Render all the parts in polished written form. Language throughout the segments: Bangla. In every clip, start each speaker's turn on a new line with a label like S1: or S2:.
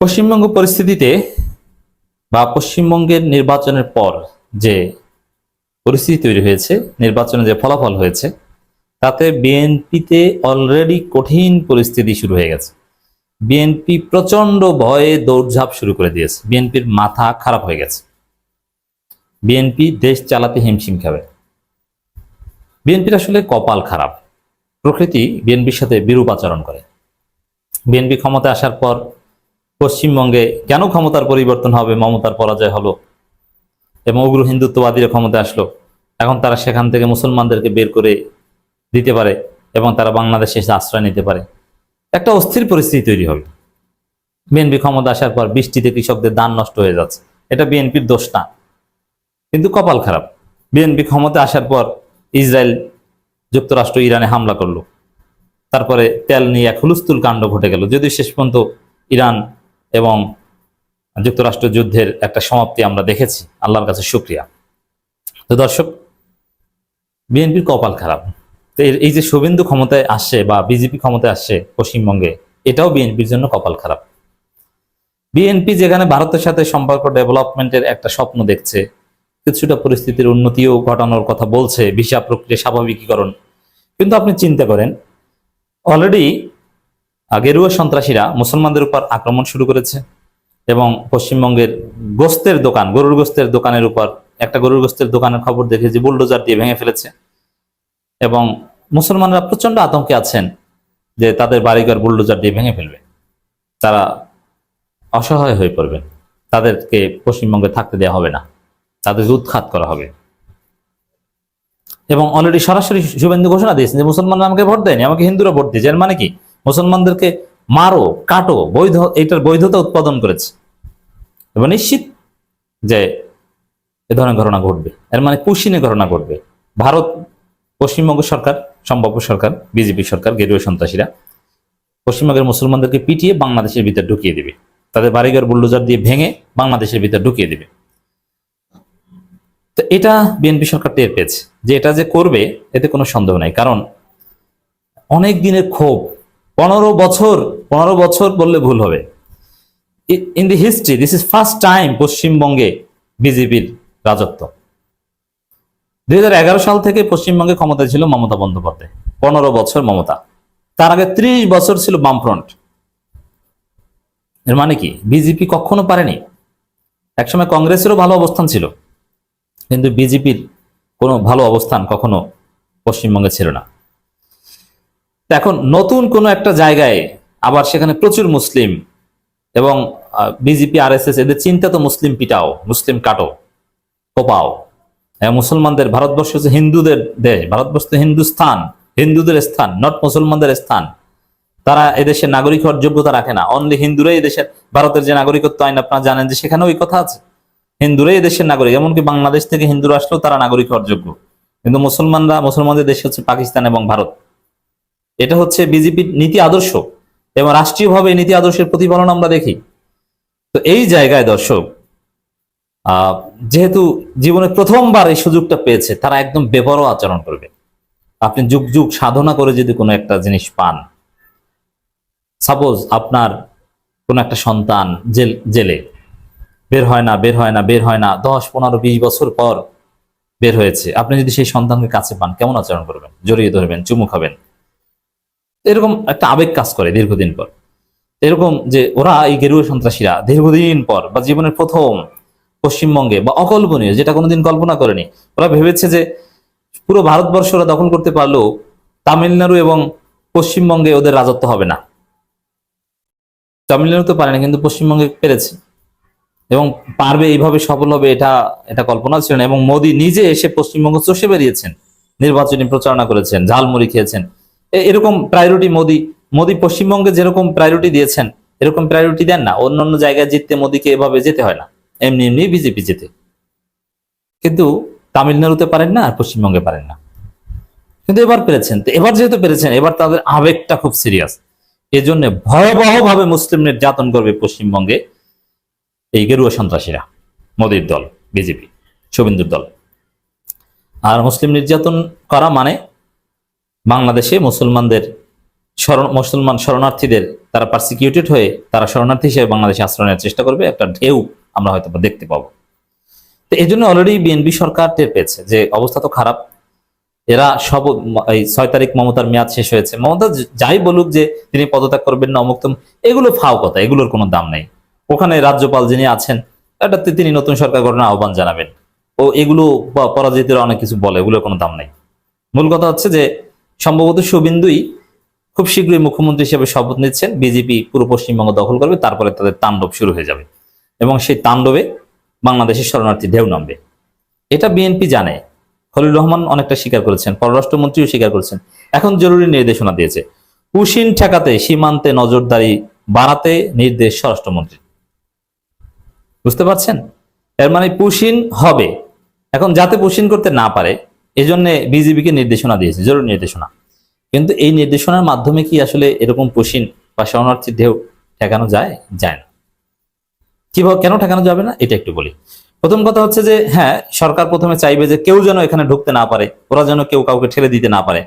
S1: পশ্চিমবঙ্গ পরিস্থিতিতে বা পশ্চিমবঙ্গের নির্বাচনের পর যে পরিস্থিতি তৈরি হয়েছে, নির্বাচনে যে ফলাফল হয়েছে, তাতে বিএনপিতে অলরেডি কঠিন পরিস্থিতি শুরু হয়ে গেছে। বিএনপি প্রচন্ড ভয়ে দৌড়ঝাঁপ শুরু করে দিয়েছে। বিএনপির মাথা খারাপ হয়ে গেছে। বিএনপি দেশ চালাতে হিমশিম খাবে। বিএনপির আসলে কপাল খারাপ। প্রকৃতি বিএনপির সাথে বিরূপ আচরণ করে। বিএনপি ক্ষমতায় আসার পর পশ্চিমবঙ্গে কেন ক্ষমতার পরিবর্তন হবে, মমতার পরাজয় হলো এবং উগ্র হিন্দুত্ববাদীরা ক্ষমতায় আসলো, এখন তারা সেখান থেকে মুসলমানদেরকে বের করে দিতে পারে এবং তারা বাংলাদেশে এসে আশ্রয় নিতে পারে, একটা অস্থির পরিস্থিতি তৈরি হবে। বিএনপি ক্ষমতা আসার পর বৃষ্টিতে কৃষকদের ধান নষ্ট হয়ে যাচ্ছে, এটা বিএনপির দোষ না, কিন্তু কপাল খারাপ। বিএনপি ক্ষমতা আসার পর ইসরায়েল যুক্তরাষ্ট্র ইরানে হামলা করলো, তারপরে তেল নিয়ে এক হুলস্থুল কাণ্ড ঘটে গেল, যদিও শেষ পর্যন্ত ইরান এবং যুক্তরাষ্ট্র যুদ্ধের একটা সমাপ্তি আমরা দেখেছি, আল্লাহর কাছে শুকরিয়া। তো দর্শক, বিএনপির কপাল খারাপ। তো এই যে শুভেন্দু ক্ষমতায় আসছে বা বিজেপি ক্ষমতায় আসছে পশ্চিমবঙ্গে, এটাও বিএনপির জন্য কপাল খারাপ। বিএনপি যেখানে ভারতের সাথে সম্পর্ক ডেভেলপমেন্টের একটা স্বপ্ন দেখছে, কিছুটা পরিস্থিতির উন্নতিও ঘটানোর কথা বলছে, ভিসা প্রক্রিয়া স্বাভাবিকীকরণ, কিন্তু আপনি চিন্তা করেন অলরেডি গেরুয়া সন্ত্রাসীরা মুসলমানদের উপর আক্রমণ শুরু করেছে এবং পশ্চিমবঙ্গের গোস্তের দোকান, গরুর গোস্তের দোকানের উপর, একটা গরুর গোস্তের দোকানের খবর দেখে যে বুলডোজার দিয়ে ভেঙে ফেলেছে এবং মুসলমানরা প্রচন্ড আতঙ্কে আছেন যে তাদের বাড়িঘর বুলডোজার দিয়ে ভেঙে ফেলবে, তারা অসহায় হয়ে পড়বে, তাদেরকে পশ্চিমবঙ্গে থাকতে দেওয়া হবে না, তাদেরকে উৎখাত করা হবে। এবং অলরেডি সরাসরি শুভেন্দু ঘোষণা দিয়েছেন যে মুসলমানরা আমাকে ভোট দেয়নি, আমাকে হিন্দুরা ভোট দিয়েছে। এর মানে কি? মুসলমানদেরকে মারো, কাটো, বৈধ, এইটার বৈধতা উৎপাদন করেছে এবং নিশ্চিত যে এ ধরনের ঘটনা ঘটবে। এর মানে পুশিনে ঘটনা ঘটবে। ভারত, পশ্চিমবঙ্গ সরকার, সম্ভাব্য সরকার, বিজেপি সরকার, গেরুয়া সন্ত্রাসীরা পশ্চিমবঙ্গের মুসলমানদেরকে পিটিয়ে বাংলাদেশের ভিতর ঢুকিয়ে দিবে, তাদের বাড়িঘর বুলডোজার দিয়ে ভেঙে বাংলাদেশের ভিতর ঢুকিয়ে দিবে। তো এটা বিএনপি সরকার টের পেয়েছে যে এটা যে করবে, এতে কোনো সন্দেহ নাই। কারণ অনেক দিনের ক্ষোভ, 15 বছর বললে ভুল হবে। In the history this is first time পশ্চিমবঙ্গে বিজেপির রাজত্ব। 2011 সাল থেকে পশ্চিমবঙ্গে ক্ষমতায় ছিল মমতা বন্দ্যোপাধ্যায়, 15 বছর মমতা। তার আগে 30 বছর ছিল বামফ্রন্ট। এর মানে কি? বিজেপি কখনো পারেনি। একসময় কংগ্রেসেরও ভালো অবস্থান ছিল, কিন্তু বিজেপির কোনো ভালো অবস্থান কখনো পশ্চিমবঙ্গে ছিল না। এখন নতুন কোনো একটা জায়গায় আবার সেখানে প্রচুর মুসলিম এবং বিজেপি আরএসএস এদের চিন্তা তো মুসলিম পিটাও, মুসলিম কাটো, কোপাও। মুসলমানদের, ভারতবর্ষ হচ্ছে হিন্দুদের দেশ, ভারতবর্ষ হিন্দুস্থান, হিন্দুদের স্থান, নট মুসলমানদের স্থান। তারা এদেশের নাগরিক হওয়ার যোগ্যতা রাখে না, অনলি হিন্দুরাই এদেশের। ভারতের যে নাগরিকত্ব আইন আপনারা জানেন যে সেখানে ওই কথা আছে, হিন্দুরাই এদেশের নাগরিক। এমনকি বাংলাদেশ থেকে হিন্দুরা আসলেও তারা নাগরিক হওয়ার যোগ্য, কিন্তু মুসলমানদের দেশ হচ্ছে পাকিস্তান এবং ভারত। এটা হচ্ছে বিজেপির নীতি আদর্শ এবং রাষ্ট্রীয়ভাবে নীতি আদর্শের প্রতিফলন আমরা দেখি। তো এই জায়গায় দর্শক, যেহেতু জীবনে প্রথমবার এই সুযোগটা পেয়েছে, তারা একদম বেপরোয়া আচরণ করবে। আপনি যুগ যুগ সাধনা করে যদি কোনো একটা জিনিস পান, সাপোজ আপনার কোন একটা সন্তান জেলে বের হয় না 10, 15, 20 বছর পর বের হয়েছে, আপনি যদি সেই সন্তানকে কাছে পান, কেমন আচরণ করবেন? জড়িয়ে ধরবেন, চুমু খাবেন, এরকম একটা আবেগ কাজ করে দীর্ঘদিন পর। এরকম যে ওরা, এই গেরুয়া সন্ত্রাসীরা দীর্ঘদিন পর বা জীবনের প্রথম পশ্চিমবঙ্গে, বা অকল্পনীয়, যেটা কোনোদিন কল্পনা করেনি, ওরা ভেবেছে যে পুরো ভারতবর্ষ ওরা দখল করতে পারলেও তামিলনাড়ু এবং পশ্চিমবঙ্গে ওদের রাজত্ব হবে না। তামিলনাড়ু তো পারে না, কিন্তু পশ্চিমবঙ্গে পেরেছে এবং পারবে, এইভাবে সফল হবে, এটা কল্পনা ছিল না। এবং মোদী নিজে এসে পশ্চিমবঙ্গ চষে বেরিয়েছেন, নির্বাচনী প্রচারণা করেছেন, ঝালমুড়ি খেয়েছেন। এরকম প্রায়োরিটি মোদী পশ্চিমবঙ্গে যেরকম প্রায়োরিটি দিয়েছেন, এরকম প্রায়োরিটি দেন না। অন্যান্য জায়গায় জিততে মোদীকে এভাবে যেতে হয় না, এমনি এমনি বিজেপি যেতে। কিন্তু তামিলনাড়ুতে পারেন না আর পশ্চিমবঙ্গে পারেন না, কিন্তু এবার পেরেছেন। তো এবার যেহেতু পেরেছেন, এবার তাদের আবেগটা খুব সিরিয়াস। এজন্য ভয়াবহভাবে মুসলিম নির্যাতন করবে পশ্চিমবঙ্গে এই গেরুয়া সন্ত্রাসীরা, মোদীর দল, বিজেপি, শুভেন্দুর দল। আর মুসলিম নির্যাতন করা মানে বাংলাদেশে মুসলমান শরণার্থীদের তারা পারসিকিউটেড হয়ে তারা শরণার্থী হিসেবে বাংলাদেশে আশ্রয় নেওয়ার চেষ্টা করবে, একটা ঢেউ আমরা হয়তো দেখতে পাবো। তো এই জন্য অলরেডি বিএনপি সরকার টের পেয়েছে যে অবস্থা তো খারাপ। এরা সব এই 6 তারিখ মমতার মেয়াদ শেষ হয়েছে, মমতা যাই বলুক যে তিনি পদত্যাগ করবেন না অমুক তমুক, এগুলো ফাও কথা, এগুলোর কোনো দাম নেই। ওখানে রাজ্যপাল যিনি আছেন এটাতে তিনি নতুন সরকার গঠনের আহ্বান জানাবেন, ও এগুলো পরাজিতরা অনেক কিছু বলে, এগুলোর কোনো দাম নেই। মূল কথা হচ্ছে যে সম্ভবত শুভেন্দুই খুব শীঘ্রই মুখ্যমন্ত্রী হিসেবে শপথ নিচ্ছেন, বিজেপি পুরো পশ্চিমবঙ্গ দখল করবে, তারপরে তাদের তাণ্ডব শুরু হয়ে যাবে এবং সেই তাণ্ডবে বাংলাদেশের শরণার্থী ঢেউ নামবে। এটা বিএনপি জানে, খলিল রহমান অনেকটা স্বীকার করেছেন, পররাষ্ট্রমন্ত্রীও স্বীকার করেছেন। এখন জরুরি নির্দেশনা দিয়েছে, পুশিন ঠেকাতে সীমান্তে নজরদারি বাড়াতে নির্দেশ স্বরাষ্ট্রমন্ত্রী। বুঝতে পারছেন? এর মানে পুশিন হবে, এখন যাতে পুশিন করতে না পারে এজন্য বিজিবিকে নির্দেশনা দিয়েছে, জরুরি নির্দেশনা। কিন্তু এই নির্দেশনার মাধ্যমে কি আসলে এরকম পুশিন বা শরণার্থীর ঢেউ ঠেকানো যায়? যায় না। কিভাবে, কেন ঠেকানো যাবে না এটা একটু বলি। প্রথম কথা হচ্ছে যে হ্যাঁ, সরকার প্রথমে চাইবে যে কেউ যেন এখানে ঢুকতে না পারে, ওরা যেন কেউ কাউকে ঠেলে দিতে না পারে,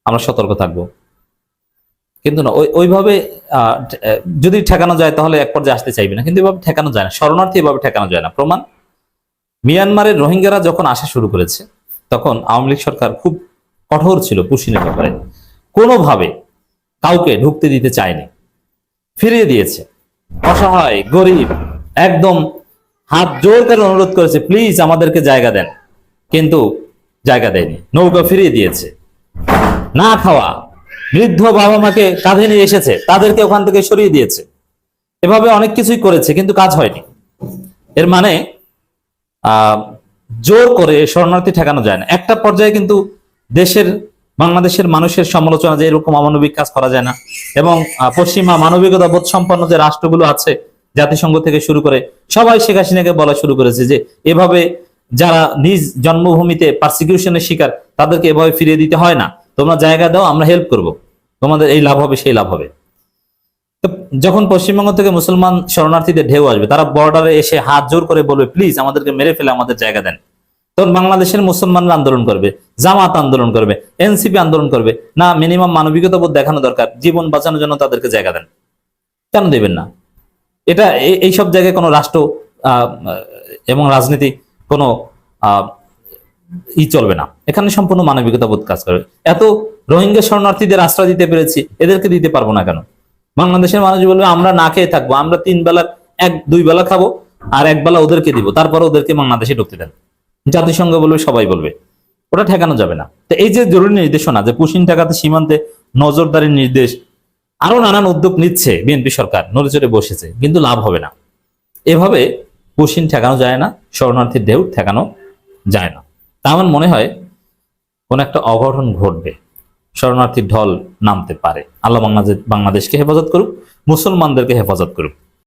S1: আমরা সতর্ক থাকবো। কিন্তু না, ওইভাবে যদি ঠেকানো যায় তাহলে এক পর্যায়ে আসতে চাইবে না, কিন্তু এভাবে ঠেকানো যায় না, শরণার্থী এভাবে ঠেকানো যায় না। প্রমাণ, মিয়ানমারের রোহিঙ্গারা যখন আসা শুরু করেছে তখন আওয়ামী লীগ সরকার খুব কঠোর ছিল পুশিনের ব্যাপারে, কোনোভাবে কাউকে ঢুকতে দিতে চায়নি, ফিরিয়ে দিয়েছে। অসহায় গরিব একদম হাত জোর করে অনুরোধ করেছে, প্লিজ আমাদেরকে জায়গা দেন, কিন্তু জায়গা দেয়নি, নৌকা ফিরিয়ে দিয়েছে। না খাওয়া বৃদ্ধ বাবা মাকে কাঁধে নিয়ে এসেছে, তাদেরকে ওখান থেকে সরিয়ে দিয়েছে। এভাবে অনেক কিছুই করেছে, কিন্তু কাজ হয়নি। এর মানে জোর করে শরণার্থী ঠেকানো যায় না। একটা পর্যায়ে কিন্তু বাংলাদেশের মানুষের সমালোচনা যে এরকম অমানবিক কাজ করা যায় না, এবং পশ্চিমা মানবিকতা বোধ সম্পন্ন যে রাষ্ট্রগুলো আছে জাতিসংঘ থেকে শুরু করে সবাই শেখ হাসিনাকে বলা শুরু করেছে যে এভাবে যারা নিজ জন্মভূমিতে পারসিকিউশনের শিকার তাদেরকে এভাবে ফিরিয়ে দিতে হয় না, তোমরা জায়গা দাও, আমরা হেল্প করব, তোমাদের এই লাভ হবে সেই লাভ হবে। তো যখন পশ্চিমবঙ্গ থেকে মুসলমান শরণার্থীদের ঢেউ আসবে, তারা বর্ডারে এসে হাত জোর করে বলবে প্লিজ আমাদেরকে মেরে ফেলে আমাদের জায়গা দেন, তখন বাংলাদেশের মুসলমানরা আন্দোলন করবে, জামাত আন্দোলন করবে, এনসিপি আন্দোলন করবে। না, মিনিমাম মানবিকতা বোধ দেখানো দরকার, জীবন বাঁচানোর জন্য তাদেরকে জায়গা দেন। কেন দেবেন না? এটা এইসব জায়গায় কোনো রাষ্ট্র এবং রাজনীতি কোনো চলবে না, এখানে সম্পূর্ণ মানবিকতা বোধ কাজ করবে। এত রোহিঙ্গা শরণার্থীদের আশ্রয় দিতে পেরেছি, এদেরকে দিতে পারবো না কেন? বাংলাদেশের মানুষ বলবে আমরা না খেয়ে থাকবো, আমরা 3 বেলার 2 বেলা খাবো আর 1 বেলা ওদেরকে দিব, তারপরে ওদেরকে বাংলাদেশে ঢুকতে দেন। জাতিসংঘ বলবে, সবাই বলবে, ওটা ঠেকানো যাবে না। তো এই যে জরুরি নির্দেশনা, যে পুশিন ঠেকাতে সীমান্তে নজরদারির নির্দেশ, আরো নানান উদ্যোগ নিচ্ছে বিএনপি সরকার, নড়েচড়ে বসেছে, কিন্তু লাভ হবে না। এভাবে পুশিন ঠেকানো যায় না, শরণার্থীর ঢেউ ঠেকানো যায় না। তা আমার মনে হয় কোন একটা অঘটন ঘটবে, শরণার্থীর ঢল নামতে পারে। আল্লাহ বাংলাদেশকে হেফাজত করুক, মুসলমানদেরকে হেফাজত করুক।